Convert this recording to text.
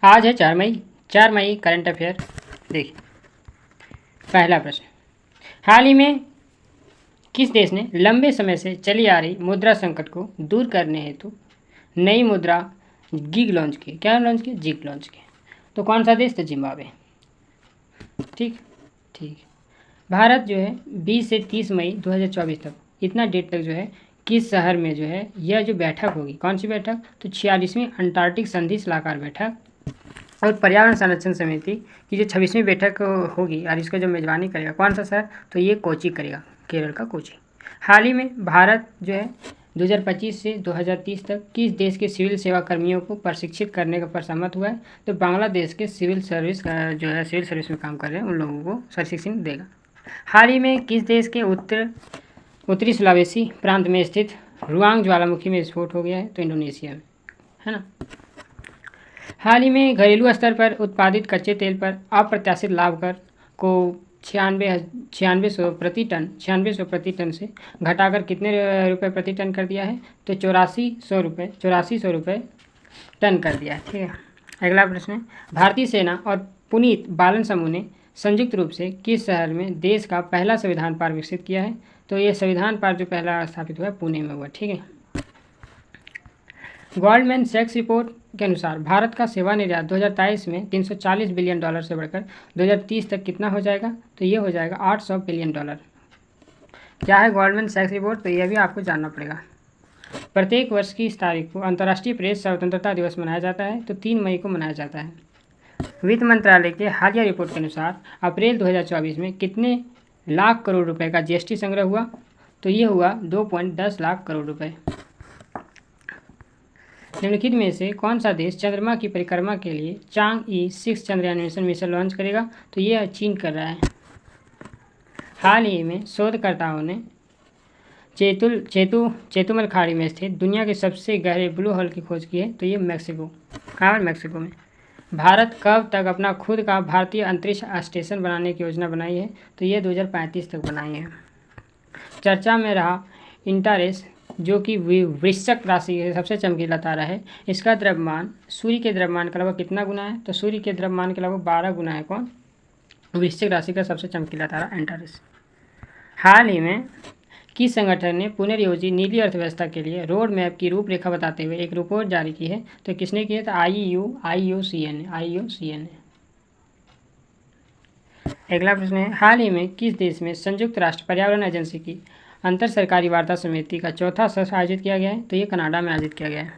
आज है 4 मई current affair. देखिए पहला प्रश्न, हाल ही में किस देश ने लंबे समय से चली आ रही मुद्रा संकट को दूर करने हेतु नई मुद्रा गिग लॉन्च की? क्या लॉन्च की? जिग लॉन्च की। तो कौन सा देश? तो जिम्बाब्वे। ठीक। भारत जो है 20 से 30 मई 2024 तक, इतना डेट तक जो है किस शहर में जो है यह जो बैठक होगी, कौन सी बैठक? तो 46वीं अंटार्कटिक संधि सलाहकार बैठक और पर्यावरण संरक्षण समिति की जो 26वीं बैठक होगी और इसका जो मेजबानी करेगा कौन सा शहर? तो ये कोची करेगा, केरल का कोची। हाल ही में भारत जो है 2025 से 2030 तक किस देश के सिविल सेवा कर्मियों को प्रशिक्षित करने का पर सहमत हुआ है? तो बांग्लादेश के सिविल सर्विस जो है सिविल सर्विस में काम कर रहे हैं उन लोगों को प्रशिक्षण देगा। हाल ही में किस देश के उत्तरी सुलावेसी प्रांत में स्थित रुआंग ज्वालामुखी में विस्फोट हो गया है? तो इंडोनेशिया में, है ना। हाल ही में घरेलू स्तर पर उत्पादित कच्चे तेल पर अप्रत्याशित लाभ कर को 9600 प्रति टन से घटाकर कितने रुपए प्रति टन कर दिया है? तो 8400 रुपये टन कर दिया है। ठीक है। अगला प्रश्न है, भारतीय सेना और पुनीत बालन समूह ने संयुक्त रूप से किस शहर में देश का पहला संविधान पार्क विकसित किया है? तो ये संविधान पार्क जो पहला स्थापित हुआ है पुणे में हुआ। ठीक है। गोल्डमैन सैक्स रिपोर्ट के अनुसार भारत का सेवा निर्यात 2023 में $340 बिलियन से बढ़कर 2030 तक कितना हो जाएगा? तो ये हो जाएगा $800 बिलियन। क्या है गोल्डमैन सैक्स रिपोर्ट? तो यह भी आपको जानना पड़ेगा। प्रत्येक वर्ष की इस तारीख को अंतर्राष्ट्रीय प्रेस स्वतंत्रता दिवस मनाया जाता है, तो 3 मई को मनाया जाता है। वित्त मंत्रालय के हालिया रिपोर्ट के अनुसार अप्रैल 2024 में कितने लाख करोड़ रुपए का जीएसटी संग्रह हुआ? तो ये हुआ 2.10 लाख करोड़ रुपए। निम्नलिखित में से कौन सा देश चंद्रमा की परिक्रमा के लिए चांग-ई 6 चंद्रयान मिशन लॉन्च करेगा? तो ये चीन कर रहा है। हाल ही में शोधकर्ताओं ने चेतुमल खाड़ी में स्थित दुनिया के सबसे गहरे ब्लू होल की खोज की है, तो ये मैक्सिको, कहाँ? मैक्सिको में। भारत कब तक अपना खुद का भारतीय अंतरिक्ष स्टेशन बनाने की योजना बनाई है? तो ये 2035 तक बनाई है। चर्चा में रहा इंटारेस जो कि वृश्चिक राशि के सबसे चमकीला तारा है, इसका द्रव्यमान सूर्य के द्रव्यमान के अलावा कितना गुना है? तो सूर्य के द्रव्यमान के अलावा 12 गुना है। कौन? वृश्चिक राशि का सबसे चमकीला तारा एंटारेस। हाल ही में किस संगठन ने पुनर्योजी नीली अर्थव्यवस्था के लिए रोड मैप की रूपरेखा बताते हुए एक रिपोर्ट जारी की है? तो किसने की है? तो IUCN। अगला प्रश्न है, हाल ही में किस देश में संयुक्त राष्ट्र पर्यावरण एजेंसी की अंतर सरकारी वार्ता समिति का 4था सत्र आयोजित किया गया है? तो ये कनाडा में आयोजित किया गया है।